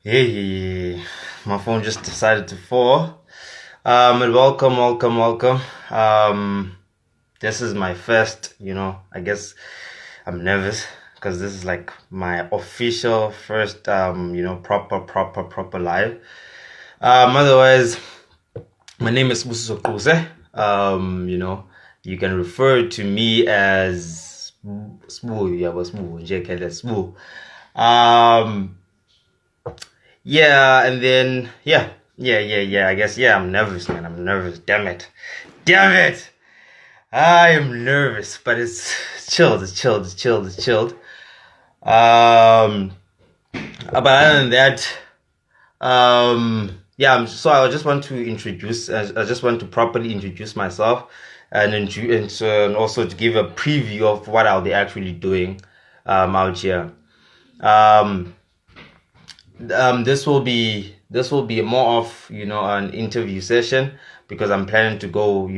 Hey, my phone just decided to fall. And welcome. Um, this is my first, I guess I'm nervous because this is like my official first, proper live. Otherwise, my name is Sbu Quse. You can refer to me as Sbu, yeah, Sbu, Sbu. Um, Yeah, and then yeah. I guess I'm nervous, man. I'm nervous. Damn it. I am nervous, but it's chilled. It's chilled. Um, but other than that, yeah. So I just want to introduce. I just want to properly introduce myself, and also to give a preview of what I'll be actually doing, out here. Um, this will be more of an interview session because I'm planning to go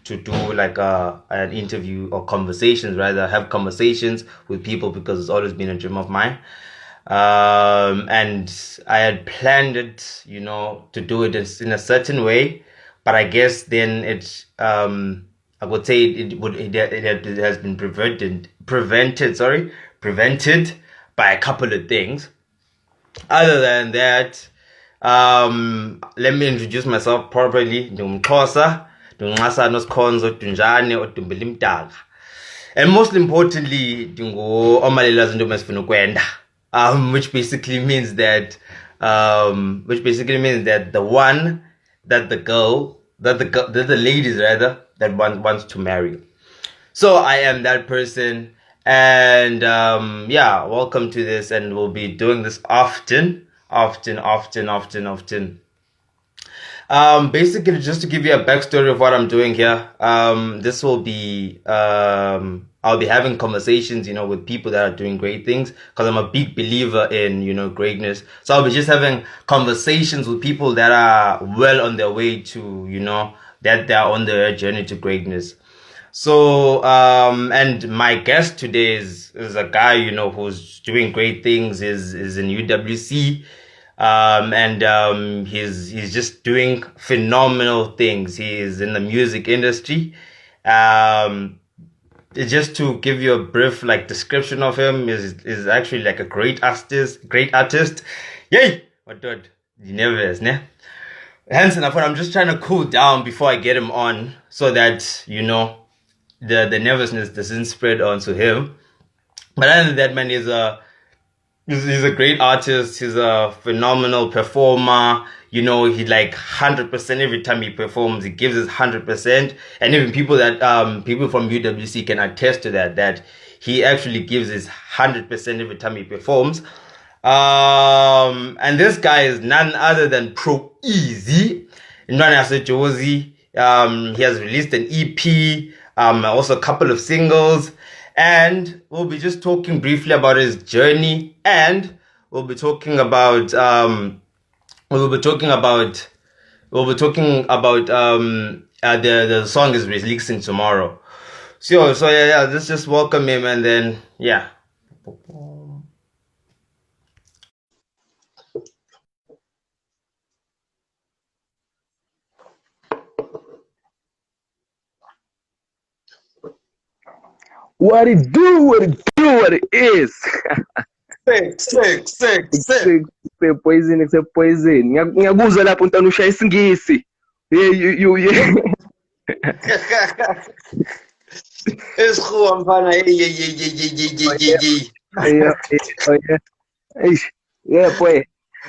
to do like an interview or conversations, rather have conversations with people because it's always been a dream of mine. And I had planned it, to do it in a certain way, but I guess then I would say it has been prevented by a couple of things. Other than that, let me introduce myself properly. NdingumXhosa, ndinguNxasa noSikhonzo, Dunjane, Odumbela Imdaka. And most importantly, ndingu-omalela zinto esifuna ukwenda. Which basically means that the one that the ladies rather that one wants to marry. So I am that person, and yeah, welcome to this, and we'll be doing this often. Basically, just to give you a backstory of what I'm doing here, this will be I'll be having conversations, with people that are doing great things because I'm a big believer in greatness. So I'll be just having conversations with people that are well on their way to that they're on their journey to greatness. So, and my guest today is a guy, who's doing great things, is in UWC, and he's just doing phenomenal things. He is in the music industry. Um, just to give you a brief like description of him, is actually like a great artist. Yay! What did you nervous, ne? Hence, and I thought I'm just trying to cool down before I get him on, so that the nervousness doesn't spread onto him. But other than that, man, he's a great artist. He's a phenomenal performer. He like 100% every time he performs. He gives his 100%, and even people from UWC can attest to that. That he actually gives his 100% every time he performs. And this guy is none other than Pro Eazy. He has released an EP, also a couple of singles, and we'll be just talking briefly about his journey, and we'll be talking about we'll be talking about the song is releasing tomorrow. So yeah, let's just welcome him, and then yeah. What it is. Sick. Except poison. Ngiyakuzwa lapho ntana ushaya isingisi. Yeah. It's cool, I'm fine. Yeah. Eish. Yeah, boy.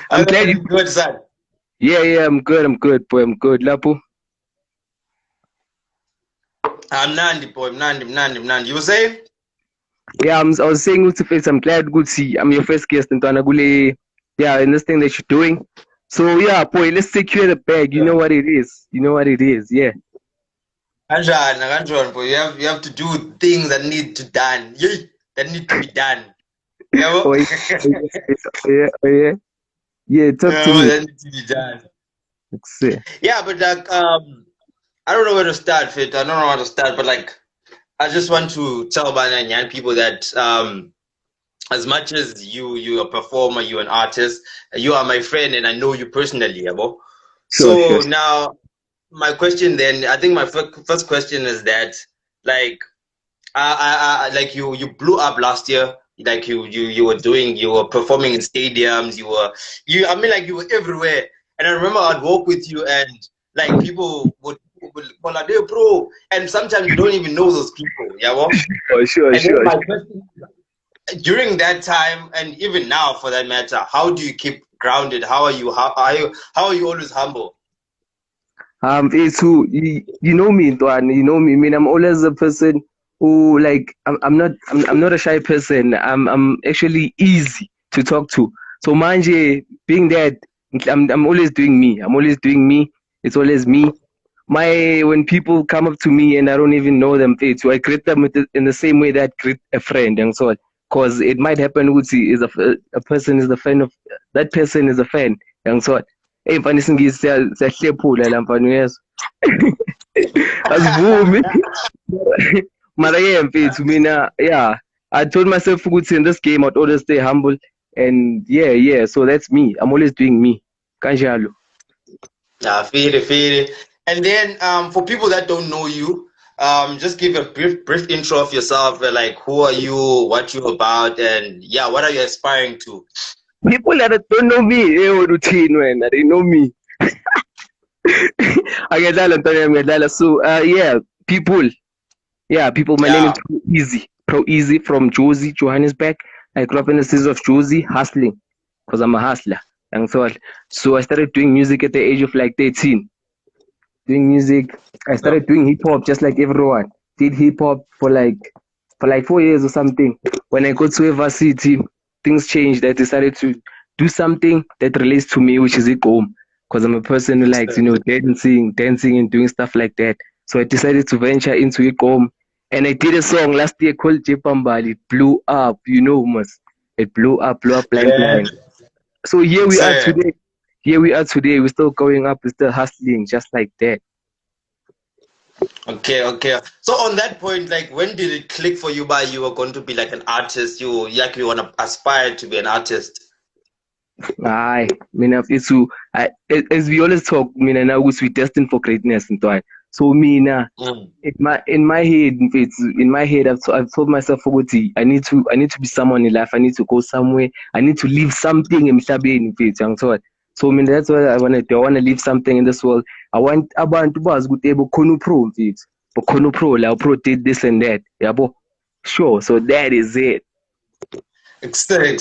I'm glad you good, son. Yeah, I'm good, boy. I'm good. Lapho. I'm Nandi, boy. Nandi. You say? Yeah, I was saying I'm glad good see I'm your first guest ntana kule. Yeah, in this thing that you're doing. So yeah, boy, let's secure the bag. You know what it is. Yeah. Kanjani, boy. You have to do things that need to be done. Yeah, Oh yeah. Yeah, talk to me. that need to be done. Let's see. Yeah, but like I don't know where to start, Fit. I don't know how to start, but like I just want to tell young people that as much as you're a performer, you're an artist, you are my friend, and I know you personally, yabo. Sure, sure. So now, my question then, I think my first question is that, like, like you blew up last year. Like you were performing in stadiums. I mean, like you were everywhere. And I remember I'd walk with you, and like people would call out, "Hey, bro," and sometimes you don't even know those people. Yeah, well. Oh, sure, And then sure. my question during that time, and even now for that matter, how do you keep grounded? How are you always humble? It's who you know me, Tuan. You know me. I mean, I'm always a person who like I'm not a shy person. I'm actually easy to talk to. So manje, being that I'm always doing me. I'm always doing me. It's always me. When people come up to me and I don't even know them, so I greet them in the same way that I greet a friend and so on. Because it might happen, Uzi is a person is a fan of that person is a fan and so on. Hey, mfana isingisi siyahlephula la mfana uyezwa. Asivumi. Mara yeah, mfethu mina yeah. I told myself ukuthi in this game I'd always stay humble and yeah, so that's me. I'm always doing me. Kanjalo. Feel it. And then for people that don't know you, just give a brief intro of yourself. Like, who are you? What you about? And yeah, what are you aspiring to? People that don't know me, routine when they know me. Ngiyadlala. So people. Yeah, people. My name is Yeah. Pro Eazy. Pro Eazy from Josie, Johannesburg. I grew up in the city of Josie, hustling, because I'm a hustler. And so I started doing music at the age of like 13. Doing music, I started doing hip hop just like everyone. Did hip hop for like 4 years or something. When I got to a varsity, things changed. I decided to do something that relates to me, which is home. Because I'm a person who likes, dancing and doing stuff like that. So I decided to venture into home. And I did a song last year called Jepambali. It blew up, Mas. It blew up Yeah. blind. So here we are So, today. Here we are today. We're still going up. We're still hustling just like that. okay. So on that point, like, when did it click for you? By you were going to be like an artist. You want to aspire to be an artist. Aye, mina mfethu, as we always talk, mina now we destined for greatness and so. So mina, Mm. in my head, mfethu, in my head, I've told myself, ukuthi, I need to be someone in life. I need to go somewhere. I need to leave something emhlabeni, mfethu, angitholi. So mina, that's what I want to do. I want to leave something in this world. I want abantu bazi ukuthi bokhona upro, mfethu, bokhona upro, la upro did this and that, yabo. Sure, so that is it. Excel.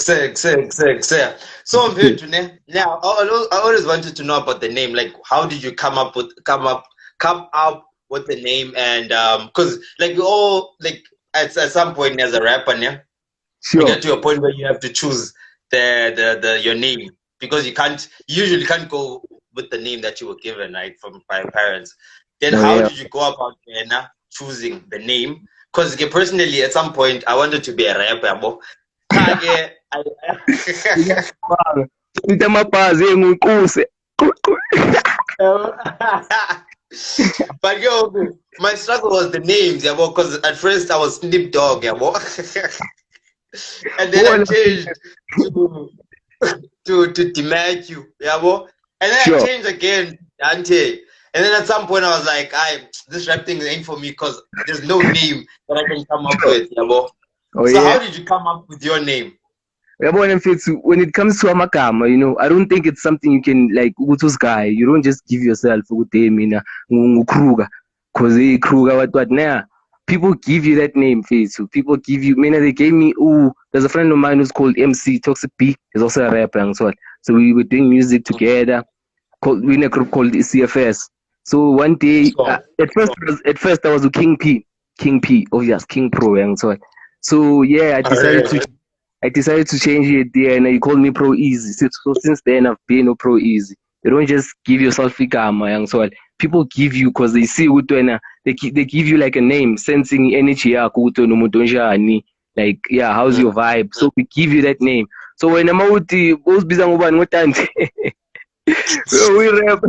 So Mphethu, ne? Now I always wanted to know about the name. Like, how did you come up with the name? And because like we all like at some point as a rapper, yeah, you Sure. get to a point where you have to choose the your name because you usually can't go with the name that you were given, right, from by your parents. Then Oh how yeah. did you go about choosing the name? Because personally, at some point, I wanted to be a rapper. Yabo. Cha-ke, Into amabhazi enguquse. but yo, my struggle was the names, yeah, because at first I was Snoop Dogg, yeah, and then I changed to to Dimacu, yeah, and then I Sure. changed again, Dante, and then at some point I was like, this rap thing ain't for me because there's no name that I can come up Sure. with, yeah, Oh so yeah. how did you come up with your name? Uyabona mfethu, when it comes to amagama, I don't think it's something you can like ukuthi usigaya. You don't just give yourself ukuthi hey mina nguKruger. Cause hey Kruger what nah. People give you that name, mfethu. People give you mina they gave me there's a friend of mine who's called MC Toxic B. He's also a rapper and so on. So we were doing music together. We in a group called CFS. So one day, So, at first I was with King P, obvious King Pro and so on. So yeah, alright. I decided to change it there, and he called me Pro Eazy. So since then, I've been a Pro Eazy. You don't just give yourself igama, young so people give you because they see utwena. They give you like a name, sensing energy yakho ukuthi umuntu onjani. Like yeah, how's your vibe? So we give you that name. So when I'm out, both bizango ngobani ngotandi. We rap.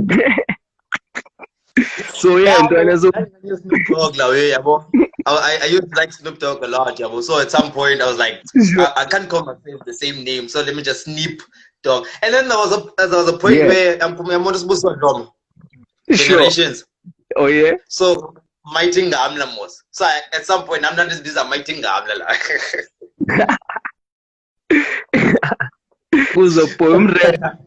So yeah, and then so I use Snoop Dogg now, yeah, yabo. I used to like Snoop Dogg a lot, yabo. So at some point I was like, sure. I can't call myself the same name, so let me just Snoop Dogg. And then there was a point Yeah, where I'm from sure. generations. Oh yeah. So Maitinga Amla was. So at some point I'm not just this Maitinga Amla. Who's a poem rapper?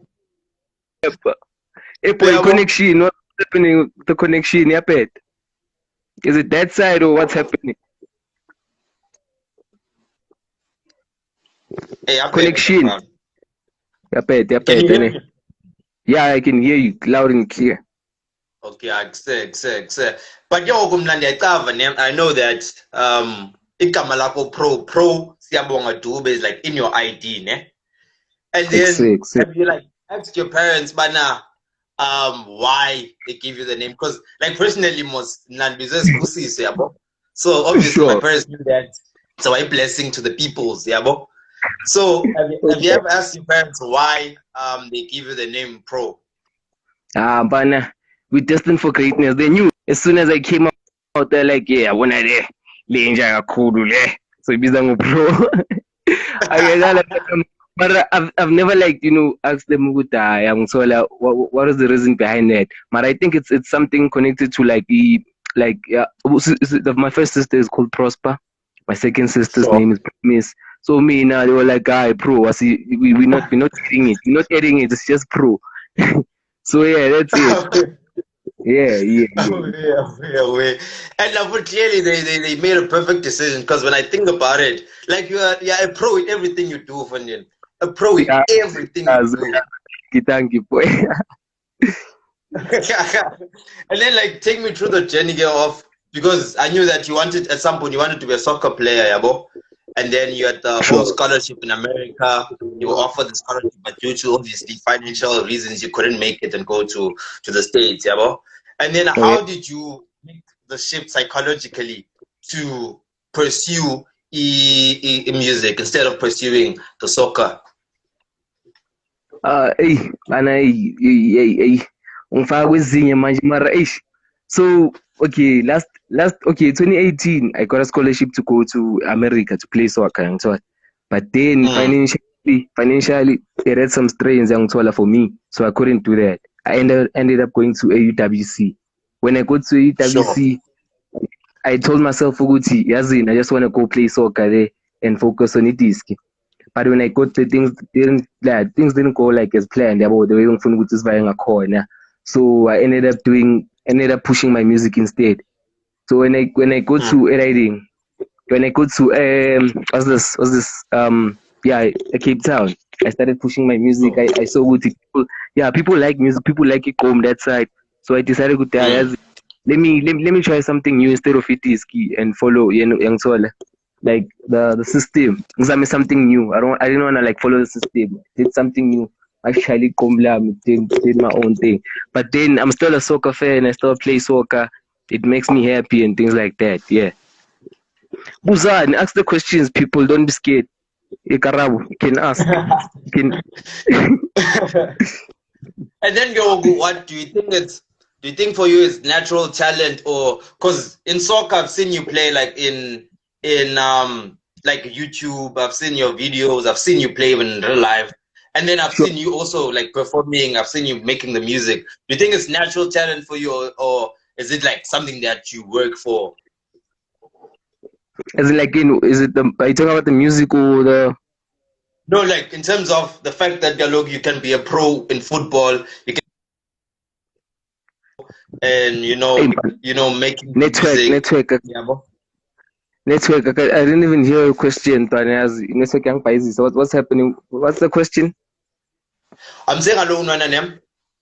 Hey boy, Yabo. connection. What's happening with the connection? Yeah, pet. Is it that side or what's happening? Hey, I bet. Connection. Yeah, pet. Yeah, Can pet. you hear me? Yeah, I can hear you loud and clear. Okay, accept. But yo, kumnandi ayicava ne. I know that igama lakho pro siyabonga Dube is like in your ID, ne? And then Accept. have you like asked your parents, bana, why they give you the name? Because like personally, most Nandizes Busisi, yabo. So obviously my Sure. parents knew that. So a blessing to the peoples, yabo. So have you ever asked your parents why they give you the name Pro? But we're destined for greatness. They knew as soon as I came out, they're like, yeah, I want to le cool, so ibizango pro. But I've never like asked them so what is the reason behind that. But I think it's something connected to like my first sister is called Prosper. My second sister's Sure. name is Miss. So me now they were like, guy, pro. I see we're not adding it. We're not adding it. It's just pro. So yeah, that's it. Yeah, yeah, yeah. Yeah. And but clearly they made a perfect decision because when I think about it, like you're a pro in everything you do, Fanyan. A pro in Yeah, everything you do. thank you, boy. And then like take me through the journey here of because I knew that you wanted at some point you wanted to be a soccer player, yabo. And then you had the whole Sure. scholarship in America. You were offered the scholarship, but due to obviously financial reasons, you couldn't make it and go to the States, yabo. And then Oh, yeah. how did you make the shift psychologically to pursue music instead of pursuing the soccer? Hey, man, hey. Ungifaka kwezinye manje mara eish. So, okay, okay, 2018 I got a scholarship to go to America to play soccer ngithola. But then Mm, financially it had some strains ngithola for me, so I couldn't do that. I ended up going to AUWC. When I go to sure. AUWC, I told myself ukuthi yazini I just want to go play soccer there and focus on it. But when I got the things didn't go like as planned. Yabo, the way ngifuna ukuthi sivaye ngakhona. So I ended up pushing my music instead. So when I go Mm, to writing, when I go to what's this yeah, Cape Town, I started pushing my music. sure. I saw good people like music, people like it home that side. So I decided Mm, let me try something new instead of it ski and follow yang sola like the system. Ngizame something new. I didn't wanna like follow the system. Did something new. Actually did my own thing. But then I'm still a soccer fan, I still play soccer. It makes me happy and things like that. Yeah. Buzan, ask the questions, people. Don't be scared. Ikarabu, you can ask. You can And then go, what do you think it's? Do you think for you it's natural talent or because in soccer I've seen you play like in like YouTube, I've seen your videos, I've seen you play even in real life, and then I've sure. seen you also like performing, I've seen you making the music. Do you think it's natural talent for you or is it like something that you work for? As in like is it are you talking about the music or the No, like in terms of the fact that Dialogue you can be a pro in football, you can and hey, making network, music. network, Yeah, bro. network. I didn't even hear your question, Tanya. As network young Paisi. So what's happening? What's the question? I'm saying alone one name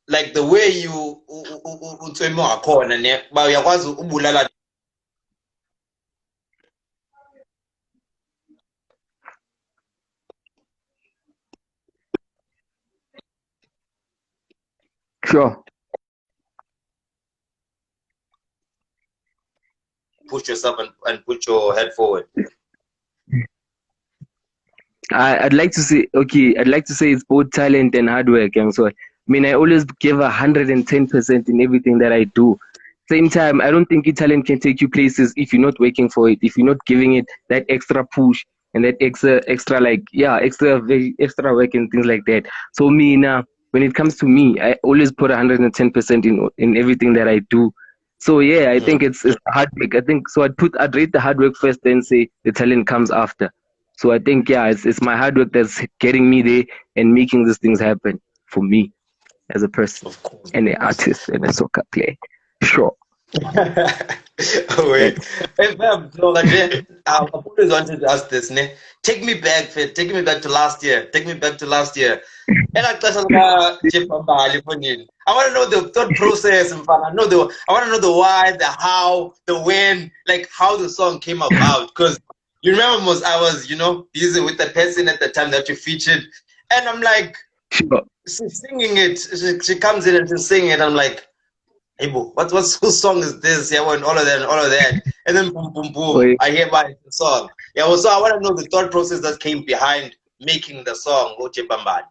like the way you utswemo akhona ne ba uyakwazi ubulala Sure. push yourself and put your head forward. I'd like to say okay. I'd like to say it's both talent and hard work. And so I mean, I always give 110% in everything that I do. same time, I don't think your talent can take you places if you're not working for it, if you're not giving it that extra push and that extra like extra work and things like that. So me now, when it comes to me, I always put 110% in everything that I do. So yeah, I think it's hard work. I think so. I'd rate the hard work first, then say the talent comes after. So I think yeah, it's my hard work that's getting me there and making these things happen for me as a person Of course, and of an course. artist and a soccer player. Sure. Oh, wait. That's Hey, fam, no, but I've always wanted to ask this, ne? Take me back, Fed. Take me back to last year. Take me back to last year. And I want to know the thought process, and I want to know the why, the how, the when, like how the song came about. Because you remember, I was, busy with the person at the time that you featured, and I'm like, sure. she's singing it. She comes in and she's singing it. I'm like, hey, boo, whose song is this? Yeah, and all of that and all of that. And then boom, boom, boom, Wait, I hear my song. Yeah, well, so I want to know the thought process that came behind making the song, Oche Bambad.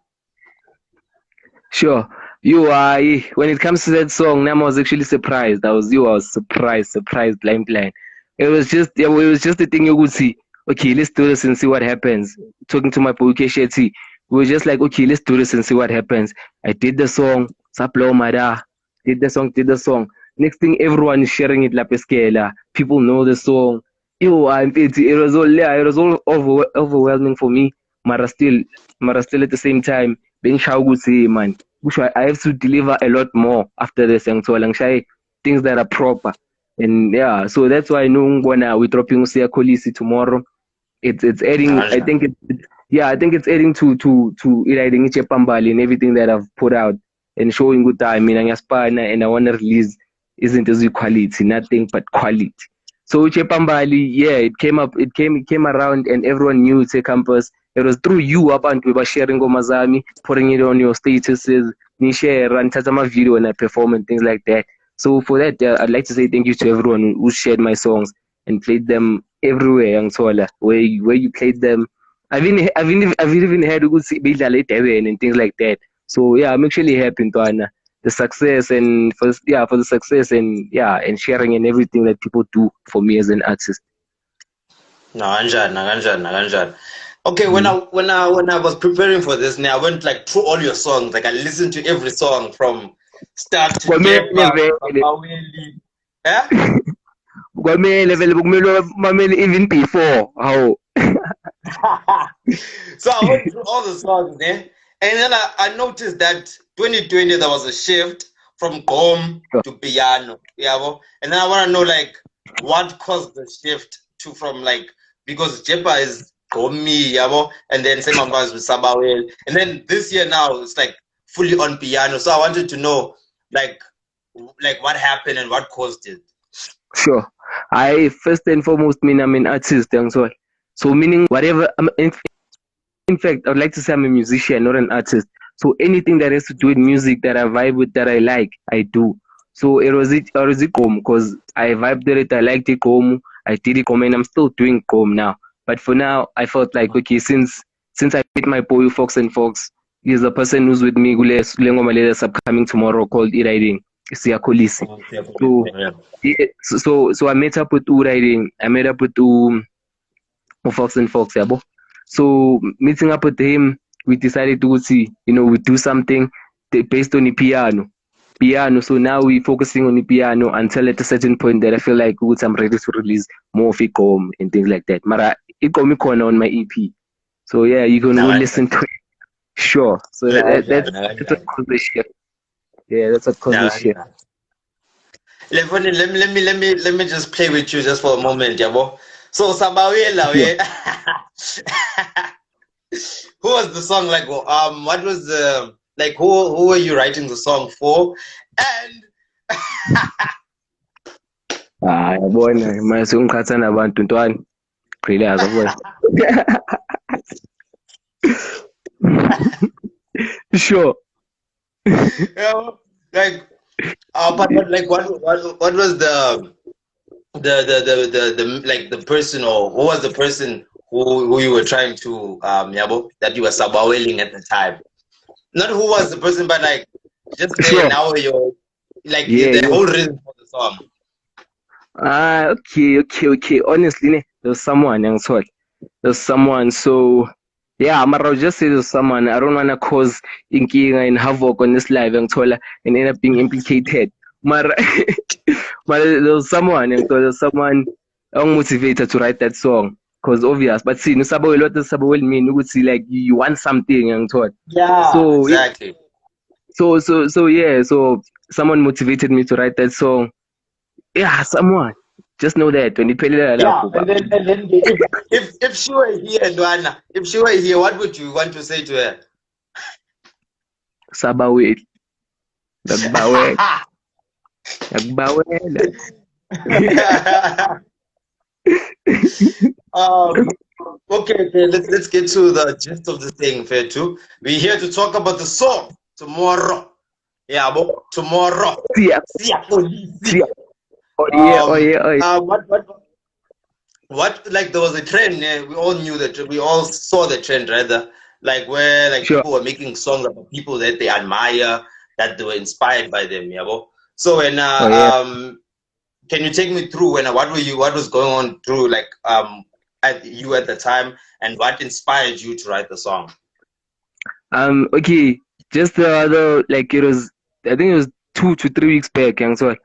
sure. When it comes to that song, Nam was actually surprised. I was surprised, blind. It was just the thing you would see. Okay, let's do this and see what happens. Talking to my boy Kesheti, we were just like, okay, let's do this and see what happens. I did the song, Saplo Mada, did the song. Next thing, everyone is sharing it, La Pesquela. People know the song. It was all overwhelming for me. Mara still at the same time, being Shaugusi, man. Which I have to deliver a lot more after this and so Langshay things that are proper. And yeah, so that's why I know when we're dropping Usia Kolisi tomorrow. It's adding I think it's adding to it adding Pambali and everything that I've put out and showing good time. I mean and I wanna release isn't as quality, nothing but quality. So Pambali, yeah, it came around and everyone knew it's a campus. It was through you up and we were sharing Gomazami, putting it on your statuses, ni share and Tazama video and I perform and things like that. So for that, I'd like to say thank you to everyone who shared my songs and played them everywhere, Young Sola, where you played them. I've even heard good Bidla and things like that. So yeah, I'm actually happy to Anna the success and for the success and sharing and everything that people do for me as an artist. Naganjan. Okay, when Mm. I was preparing for this, I went like through all your songs. Like I listened to every song from start to Kwamele Jepa, vele Maweli. Yeah? kumele mamele even before how. So I went through all the songs there, and then I noticed that 2020 there was a shift from Gom to piano. Yeah, well, and then I want to know like what caused the shift to from like because Jepa is Gomi, yeah, well, and then same amount with Sabawel, and then this year now it's like fully on piano. So I wanted to know like what happened and what caused it. Sure. I first and foremost mean I'm an artist, young soul. So meaning whatever in fact I would like to say I'm a musician, not an artist. So anything that has to do with music that I vibe with that I like, I do. So it was home because I vibed with it, I liked it home, I did it home and I'm still doing home now. But for now I felt like okay, since I met my boy Fox and Fox, he's the person who's with me that's upcoming tomorrow called E-Riding. Siyakolisi. So Yeah. yeah, so I met up with U-Riding. I met up with Fox and Fox, yeah, bo. So meeting up with him, we decided to see, we do something based on the piano. Piano. So now we're focusing on the piano until at a certain point that I feel like I'm ready to release more of Ecom and things like that. Mara Ecom corner on my EP. So yeah, you can go listen to it. Sure. So that's what caused the shift. Yeah, that's what caused the shift. Let me just play with you just for a moment, Yabo. So Sabawela, Sure. who was the song like? What was the like? Who were you writing the song for? And Yabona mase ungikhatha nabantu ntwana relax yabona. Sure. yeah, like but like what was the like the person or who was the person who you were trying to Yabo that you were sabaweling at the time? Not who was the person, but like just there Sure. now you're like Yeah, the yeah. whole reason for the song? Okay. Honestly, there's someone young soul. There's someone. So yeah, I'll just say there's someone. I don't wanna cause inking and havoc on this live young soul and end up being implicated. But but there's someone young soul. There's someone motivated to write that song. Cause obvious, but see, no sabo a lot of sabo will mean you would see like you want something young soul. Yeah, So yeah, exactly. so someone motivated me to write that song. Yeah, someone. Just know that when you play it Yeah, up, and then if she were here, Dwana, if she were here, what would you want to say to her? sabawet, nagbawet, nagbawela. um, okay, let's get to the gist of the thing, fair too. We're here to talk about the song tomorrow. Yeah, but tomorrow. Siya, Siyapolisi. siya. Oh yeah, oh yeah, oh yeah. What like there was a trend, yeah, we all knew that, we all saw the trend rather, like where like Sure. people were making songs about people that they admire, that they were inspired by them, yeah, bro. So when Oh yeah. can you take me through when what was going on through like at you at the time, and what inspired you to write the song? Okay. Just the other like I think it was 2 to 3 weeks back, young so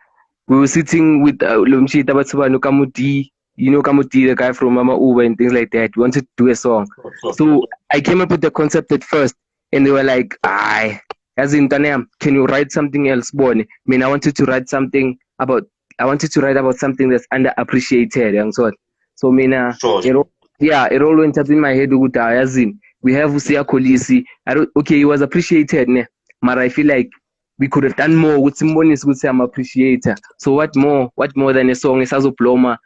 we were sitting with Lumchi Tabatsubano Kamuti, Kamuti, the guy from Mama Uber and things like that. We wanted to do a song. So I came up with the concept at first, and they were like, as in Tanam, can you write something else, Born? I mean, I wanted to write about something that's underappreciated, young so mina, Sure. it all went up in my head with as in we have Usia Kolisi. Okay, it was appreciated, but I feel like we could have done more with someone is good say I'm appreciator. So what more than a song is Azoploma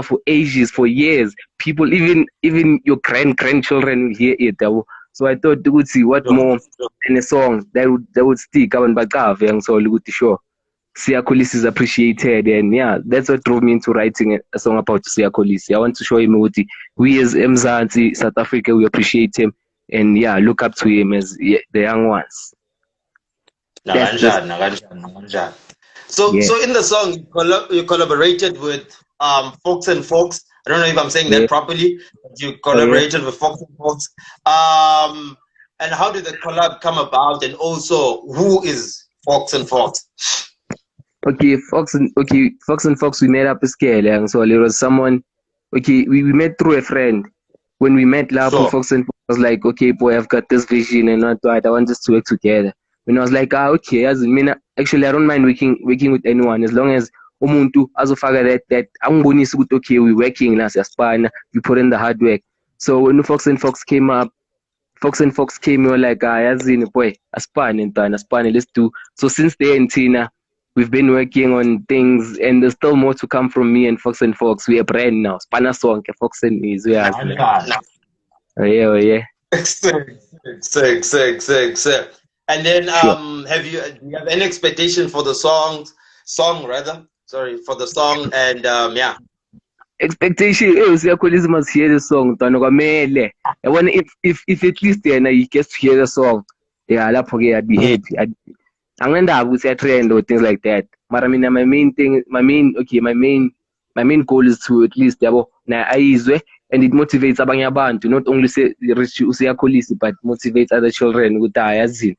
for ages, for years. People even your grandchildren will hear it. So I thought they would see what more than a song that would stick out and back up and so good to show. Siakolis is appreciated, and yeah, that's what drove me into writing a song about Siakolis. I want to show him we as Mzansi, South Africa, we appreciate him and yeah, look up to him as the young ones. That's just Naganjan. So yeah, in the song you collaborated with Fox and Fox. I don't know if I'm saying yeah. that properly, but you Oh yeah. collaborated with Fox and Fox. And how did the collab come about, and also who is Fox and Fox? Okay, Fox and Fox, we met up a scale, and so there was someone. Okay, we met through a friend. When we met Lapo, Sure. Fox and Fox was like, okay, boy, I've got this vision and not that. I want us to work together. When I was like, okay, as in, actually, I don't mind working with anyone as long as umuntu azofaka that angibonisa ukuthi okay, we're working now, siyasipana, we put in the hard work. So when Fox and Fox came up, we were like, yazini boy, asipane, let's do. So since then, Tina, we've been working on things, and there's still more to come from me and Fox. We are brand now. Spana song, Fox and is we are. Oh yeah. Sick. And then Sure. do you have any expectation for the song rather? Sorry, for the song, and yeah. Expectation Siyakhulisa must hear the song mntwana kwamele. I want if at least yena he gets to hear the song, yeah, lapho ke I'd be happy. Angendaba ukuthi trend or things like that. But I mean my main goal is to at least yabo na ayizwe, and it motivates abanye abantu, not only say reach Siyakhulisa but motivates other children ukuthi yazini.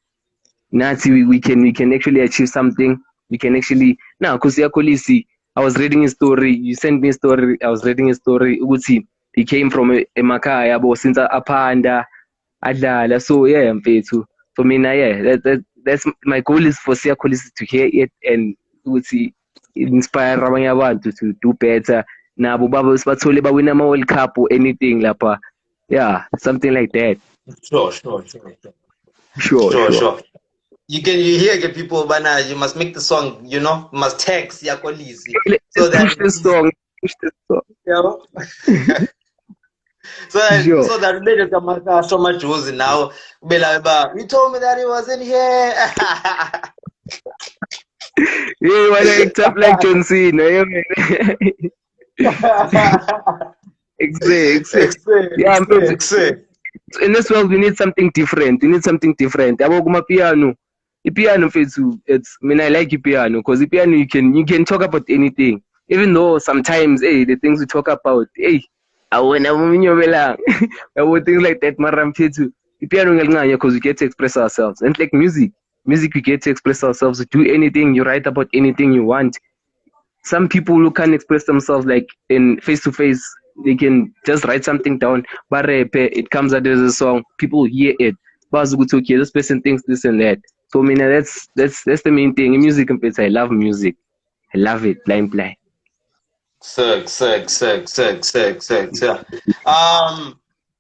Nathi we can actually achieve something. We can actually now because Siyakhulisa, I was reading his story. You sent me a story. I was reading his story. Ukuthi he came from emakhaya yabo since aphanda adlala. So yeah, mfethu. For me, yeah, that's my goal is for Siyakhulisa to hear it and ukuthi inspire abanye abantu to do better. Nabo baba sibathole bawina ama-World Cup or anything lapha. Yeah, something like that. Sure. You hear people, bana, you must make the song, must text Siyakhulisa so that Push this song. yeah. Sure. So that later so much was now be like, you told me that he wasn't here. Yeah, wanna act up like John Cena. Yeah, man. Exactly. Yeah, in this world we need something different. Yabo kuma piano. Piano too. It's I mean I like piano because piano you can talk about anything. Even though sometimes the things we talk about I wanna things like that maram too. Piano because we get to express ourselves. And like music we get to express ourselves, do anything, you write about anything you want. Some people who can't express themselves like in face to face, they can just write something down, but it comes out as a song, people hear it. But okay, this person thinks this and that. So I mean that's the main thing in music. And I love music. I love it, blind. Sick.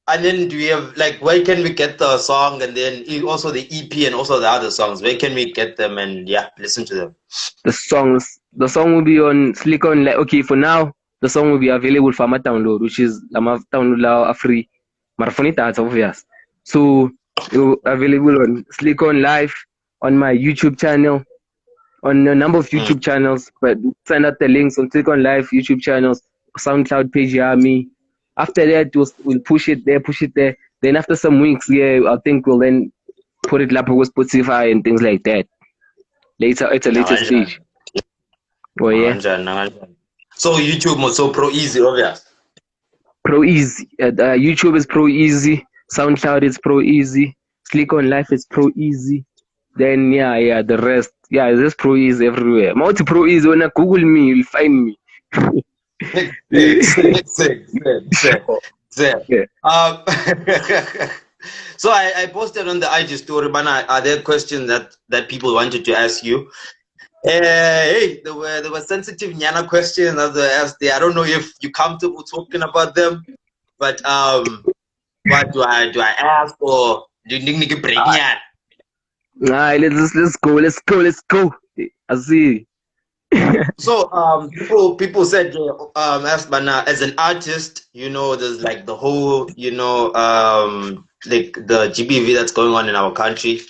And then do we have like where can we get the song and then also the EP and also the other songs? Where can we get them and yeah, listen to them? The song will be on Slickon. Like okay, for now the song will be available for my download, which is download free. Marafonita, that's obvious. So available on Slickon Live, on my YouTube channel, on a number of YouTube channels, but send out the links on Slickon Live YouTube channels, SoundCloud page, me. After that, we'll push it there. Then after some weeks, I think we'll then put it up with Spotify and things like that. Later, at a later stage. Oh yeah. So YouTube was so Pro Eazy, obvious. Pro Eazy. YouTube is Pro Eazy. SoundCloud is Pro Eazy. Slickon Life is Pro Eazy. Then the rest. Yeah, there's Pro Eazy everywhere. Multi Pro Eazy. When I Google me, you'll find me. Sick. Yeah. So I posted on the IG story, man. Are there questions that people wanted to ask you? Hey, there were sensitive Nyana questions that were asked there. I don't know if you're comfortable talking about them, but what do I ask or do you need to break Nyana? Let's go. I see. So people said as an artist, there's like the whole like the GBV that's going on in our country,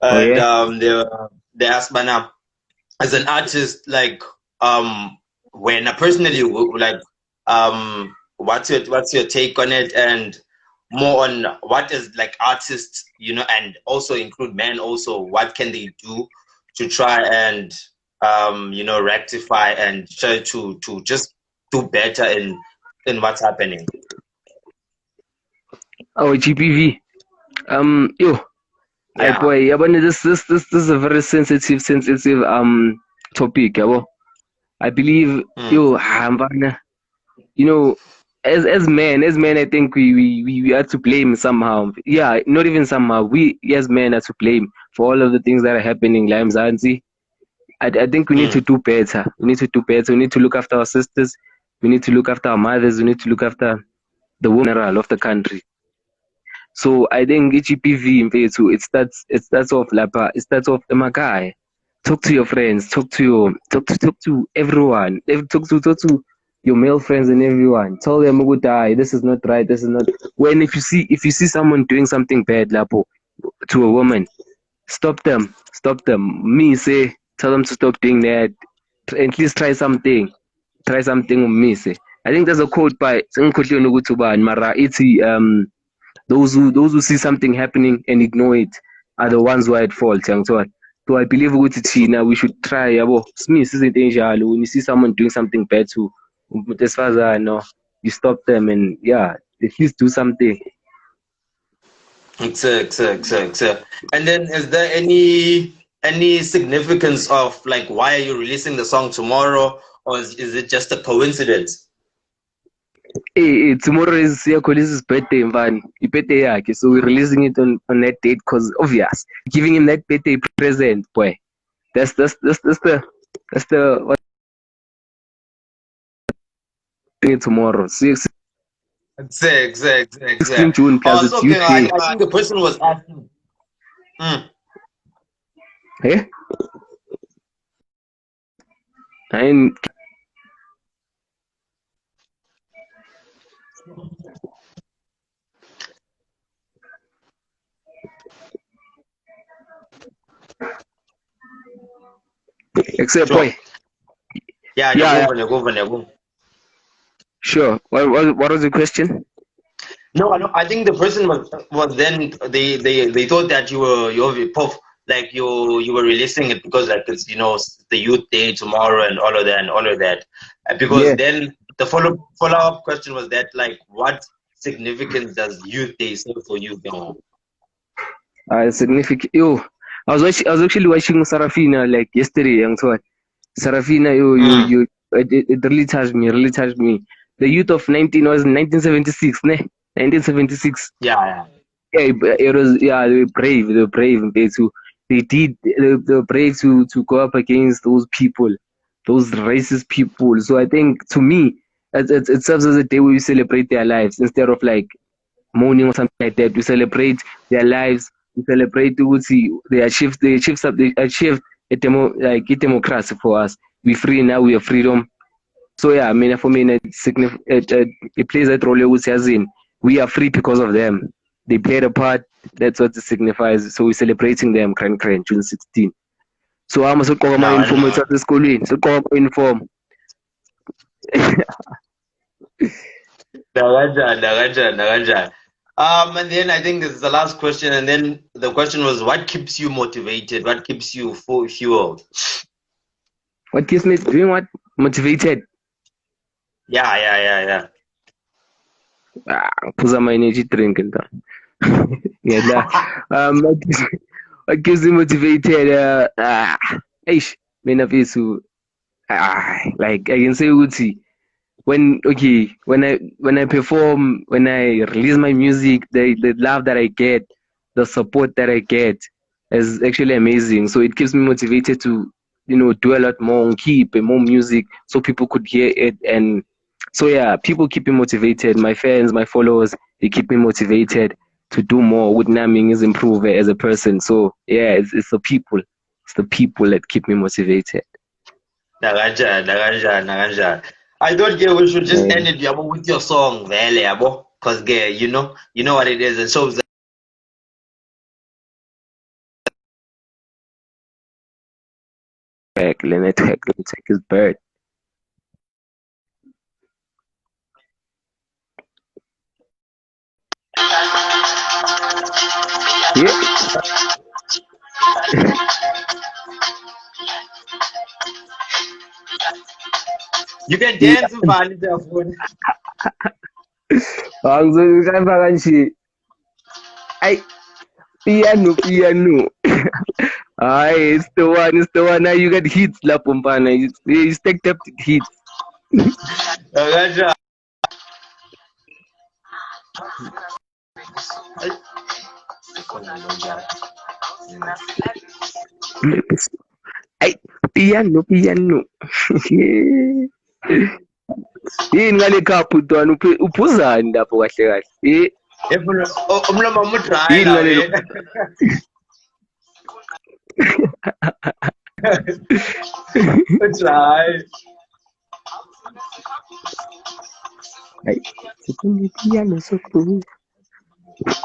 and they asked Bana as an artist, like when I personally like what's your take on it, and more on what is like artists, and also include men also, what can they do to try and rectify and try to just do better in what's happening. GBV. This is a very sensitive topic. I believe as men, I think we are to blame somehow. Yeah, not even somehow. We as men are to blame for all of the things that are happening. I think we need to do better. We need to look after our sisters. We need to look after our mothers. We need to look after the women of the country. So I think GPV it starts off Emakai. Talk to your friends. Talk to everyone. Talk to your male friends and everyone. Tell them, this is not right. This is not. When if you see someone doing something bad, to a woman, stop them. Tell them to stop doing that. At least try something. With me. I think there's a quote by Mara. It's those who see something happening and ignore it are the ones who are at fault. So I believe we should try. When you see someone doing something bad to, as far as I know, you stop them and at least do something. Exactly. And then is there any significance of like why are you releasing the song tomorrow, or is it just a coincidence? Tomorrow is Kolis's birthday, man. His birthday, so we're releasing it on that date because obvious. Giving him that birthday present, boy. That's the what tomorrow. 16 June plus it's okay, I think the person was asking. Hey? And except Sure. boy. Go. Sure. What was the question? No, I think the person was then they thought that you're like you were releasing it because like it's the Youth Day tomorrow and all of that. Because Yeah. then the follow-up question was that like what significance does Youth Day serve for you? Significant. Yo, I was actually watching Sarafina like yesterday. Young so Sarafina, Mm. it really touched me. The youth of 1976, ne? 1976. Yeah. Yeah, it was, yeah, they were brave. They were brave to go up against those people, those racist people. So I think to me, it serves as a day where we celebrate their lives instead of like mourning or something like that. We celebrate their lives. We celebrate they achieved a democracy for us. We're free now. We have freedom. So yeah, I mean, for me, it plays that role. As in, we are free because of them. They played a part. That's what it signifies. So we're celebrating them. June 16. So I'm also calling my No, inform. It's no. at the school. So call my inform. Nagaja. And then I think this is the last question, and then the question was, what keeps you motivated? What keeps you fueled? What keeps me doing what? Motivated. Yeah. Put my energy drink and yeah, what gives me motivated? Ish, mina visu. Like I can say, Uzi, when I perform, when I release my music, the love that I get, the support that I get is actually amazing. So it keeps me motivated to do a lot more and keep more music so people could hear it. And so yeah, people keep me motivated. My fans, my followers, they keep me motivated to do more. With Naming is improve as a person. So yeah, it's the people. It's the people that keep me motivated. Nagaja. I thought we should just Yeah. end it yabo, with your song, Vele, yabo. Because you know what it is. It shows that Let me take his bird. Yeah. you can Yeah. dance with Vanita phone. Angizokamba kanje. Ay, piano. Hayi, it's the one. Now you got hits lapho mfana. You stacked up hits. Nagaja. Ay, piano. Yini ngale khaphu ntwana uphuzani lapho kahle kahle. Umlomo mudry Yini la ngale we. Mudry. Ay, sokuni piano sokuni.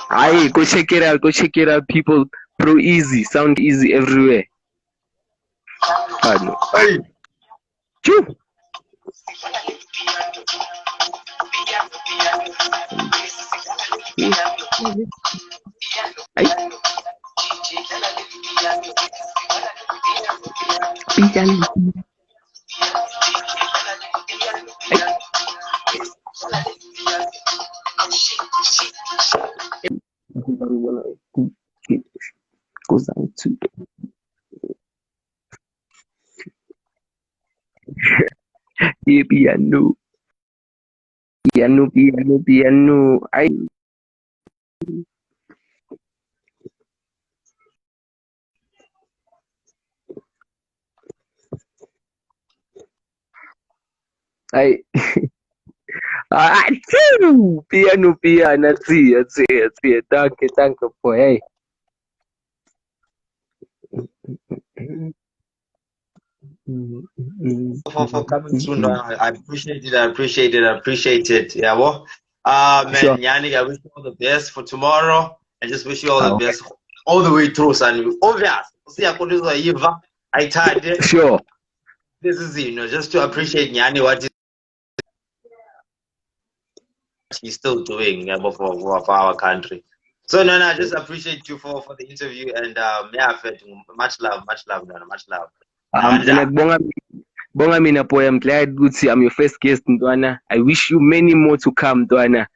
Aye, go check it out. Go check it out, people. Pro Eazy, sound easy everywhere. No. Hey. Choo. Ay, piano. Goes down to piano. Piano. Ay, ay. Achoo! Piano. That's it. Thank you, boy. Hey. For coming soon. I appreciate it. I appreciate it. Yeah, well, Sure. man, Yannick, I wish you all the best for tomorrow. I just wish you all the Okay. best all the way through, son. Obvious. See, I could I tried it. Sure. This is just to appreciate Nyani what he's still doing, yeah, for our country. So no, I just appreciate you for the interview and yeah, much love, Nana, much love. Mina Nanda. bonga mina boy, I'm glad ukuthi I'm your first guest Ntwana. I wish you many more to come Ntwana.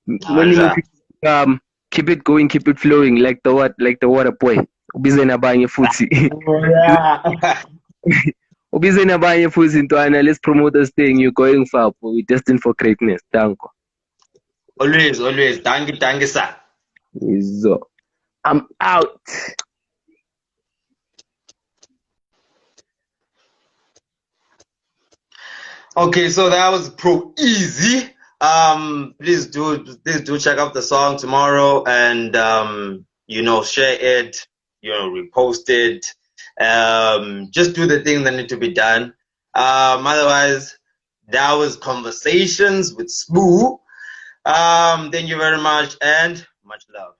Many more Nanda. people to come. Keep it going, keep it flowing like the water boy. Ubize nabanye futhi. Oh, yeah. Ubize nabanye futhi Ntwana. Let's promote this thing. You're going far, boy. We're destined for greatness. Danko. Always. Thank you, sir. So I'm out. Okay, so that was Pro Eazy. Please do check out the song tomorrow and share it, repost it. Just do the things that need to be done. Otherwise, that was Conversations with Sbu. Thank you very much and much love.